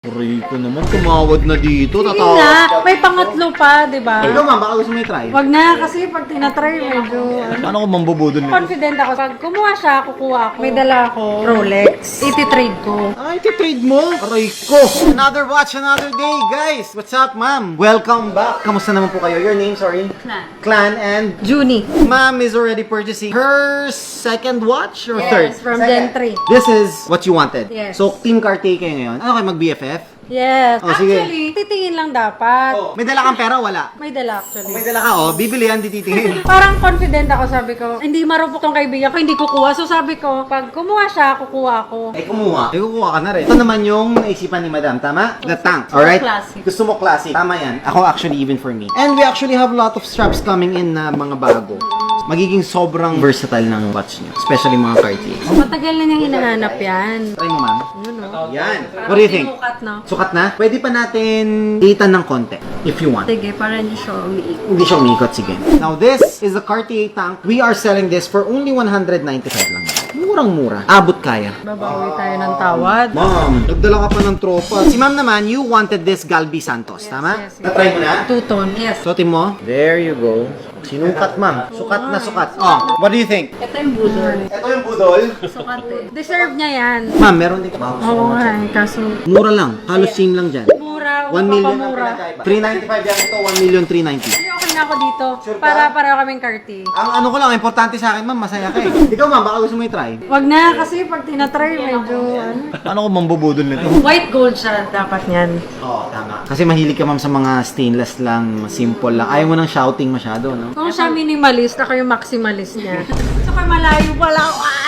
Rico naman, tumawad na dito. Sige nga, may pangatlo pa, di ba? Ikaw ma'am, baka gusto mo i-try? Wag na, kasi pag tinatry, medyo... Paano ko mambubudol nito? Confident ako. Pag kumuha siya, kukuha ako. May dala ako, Rolex. Iti-trade ko. Ay, iti-trade mo? Rico! Another watch, another day, guys! What's up, ma'am? Welcome back. Kamusta naman po kayo? Your name, sorry? Clan. Clan and... Junie. Ma'am is already purchasing her second watch or third? Yes, from Gen 3. This is what you wanted. Yes. So, Team Cartier kayo ngayon. Ano kayo, mag-BFF? Yes. Oh, sige. Actually, titingin lang dapat. May dala kang pera, wala? May dala actually. May dala ka, bibili yan, dititingin. Parang confident ako, sabi ko, hindi marupok tong kaibigan ko, hindi kukuha. So sabi ko, pag kumuha siya, kukuha ako. Ay, kumuha. Ay, kukuha ka na rin. Ito naman yung naisipan ni Madam, tama? The tank, alright? Classic. Gusto mo classic. Tama yan. Ako actually, even for me. And we actually have a lot of straps coming in na mga bago. Magiging sobrang versatile ng watch nyo. Especially mga Cartier. Matagal na niyang hinahanap yan. Try mo, ma'am. Yun, no? Yan. What do you think? Sinukat, no? Sukat na? Pwede pa natin itan ng konti. If you want. Sige, para hindi siya umiik. Hindi siya umikot, sige. Now, this is the Cartier tank. We are selling this for only 195 lang. Murang-mura. Abot kaya. Babawi tayo ng tawad. Ma'am, nagdala ka pa ng tropa. Si ma'am naman, you wanted this Galbi Santos, tama? yes. Na-try mo na? Two-tone, yes. Suotin mo. There you go. Sinukat, ma'am. Sukat na sukat. Oh, what do you think? Ito yung budol. Ito yung budol. Sukat eh. Deserve niya yan. Ma'am, meron din. Oo nga eh, kaso Mura lang. Halos same lang dyan. mura, 1 million ang mura. pinakaiba. 395 yan ito, 1,390,000. Hindi, okay na ako dito. Sure ka? Para pareho kaming Cartier. Ang ano ko lang, importante sa akin, ma'am, masaya ka eh. Ikaw, ma'am, baka gusto mo i-try. Wag na, kasi pag tinatry, medyo ano. Paano ko mambubudol nito? White gold siya dapat niyan. Oo, tama. Kasi mahilig ka, ma'am, sa mga stainless lang, simple lang. Ayaw mo ng shouting masyado, no? Kung siya minimalist, ako yung maximalist niya. So kay malayo pala,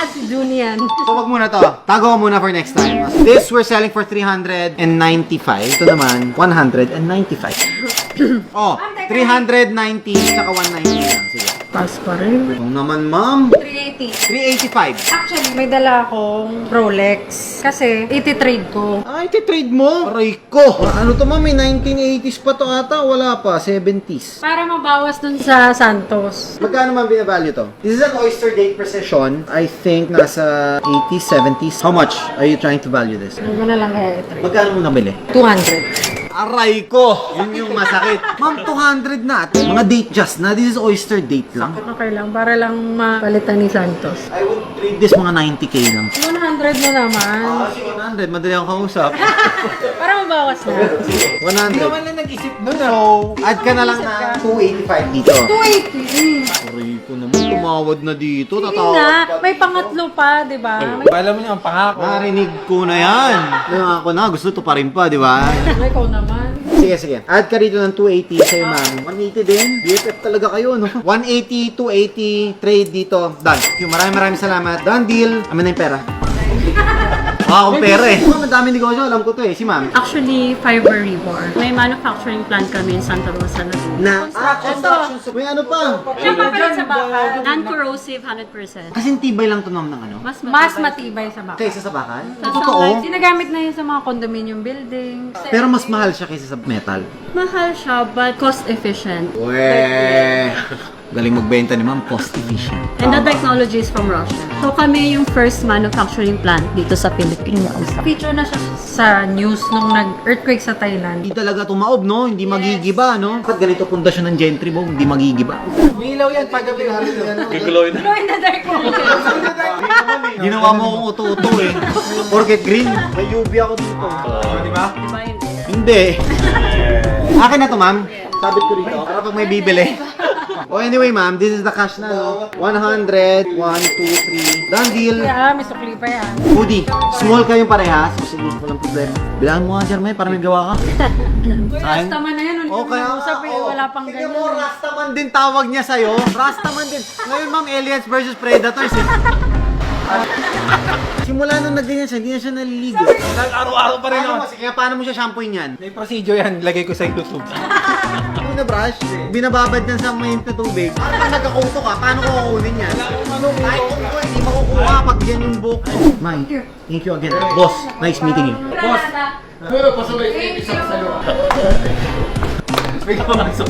si Junian. So, wag muna to. Tago ko muna for next time. This, we're selling for 395. Ito naman, 195. Oh, 390, saka 190 lang. Sige. Pass pa rin. Ito naman, ma'am. 380. 385. Actually, may dala akong Rolex. Kasi, iti-trade ko. Ay, titrade mo? Aray ko. Ano to, ma'am? May 1980s pa to ata. Wala pa. 70s. Para mabawas dun sa Santos. Magkano man binavalue to? This is an Oyster Date Precision. I think nasa 80s, 70s. How much are you trying to value this? Ano na lang kaya i-trade? Magkano mo nabili? 200. Aray ko! Yun yung masakit. Ma'am, 200 na. Mga date just na. This is Oyster Date lang. Okay lang, para lang mapalitan ni Santos. I would trade this mga 90k lang. 100 mo naman. Si 100. Madali akong kausap. Para mabawas na. 100. Hindi naman lang nag-isip nun. So, add ka na lang na 285 dito. 280. Aray ko naman. Tumawad na dito. Hindi nga, may pangatlo pa, di ba? May Alam mo niya ang pangako. Narinig ko na yan. Ako na. Gusto to pa rin pa, di ba? ikaw naman. Sige, sige. Add ka rito ng 280 sa'yo, ma'am. 180 din. BFF talaga kayo, no? 180, 280, trade dito. Done. Maraming salamat. Done deal. Amin na yung pera. Akong pera eh. Ma'am, madaming negosyo. Alam ko to eh. Si ma'am. Actually, Fiber Rebor. May manufacturing plant kami in Santa Rosa, Laguna. Construction. May ano pa? Siya papalit sa bakal. Non-corrosive, 100%. Kasing tibay lang to, ma'am, ng ano? Mas Mas matibay sa baka. Kaysa sa bakal? Sa Totoo. sunlight. Sinagamit na yun sa mga condominium buildings. Pero mas mahal siya kaysa sa metal. Mahal siya, but cost efficient. Weh. Galing magbenta ni ma'am. Cost efficient. And the technology is from Russia. So kami yung first manufacturing plant dito sa Pilipinas. Feature na siya sa news nung nag-earthquake sa Thailand. Hindi talaga tumaob, no? Hindi magigiba, no? Bakit ganito pundasyon ng Gentry mo? Hindi magigiba. Ilaw yan pag gabi namin yan. Glow in the dark mo. Ginawa mo akong uto-uto eh. Porket green. May UV ako dito. Di ba? Diba yun? Hindi. Akin na to, ma'am. Sabit ko rito. Para pag may bibili. Oh, anyway, ma'am. This is the cash na, no? 100, 1, 2, 3. Done deal. Kaya, may sukli pa yan. Hoodie. Small kayong parehas. Kasi gusto ko lang problema. Bilangan mo nga, Jermay, para may gawa ka. Sayang. Rastaman na yan. Oh, kaya Usap eh, wala pang tingnan ganyan. mo, Rastaman din tawag niya sa'yo. Rastaman din. Ngayon, ma'am, Aliens versus Predators eh. Simula nung nagganyan siya, hindi na siya naliligo. Araw-araw pa rin Paano yun. mo? Sige, paano mo siya shampooin yan? May procedure yan. Lagay ko sa YouTube. Kung na-brush, binababad yan sa mainit na tubig. Paano pag nagkakuto ka, paano ko kukunin yan? Kahit kung ko, hindi makukuha pag yan yung buhok ko. May, thank you again. Boss, nice meeting you. Boss! Pero pasabay. Isa ka sa'yo. May kamasok.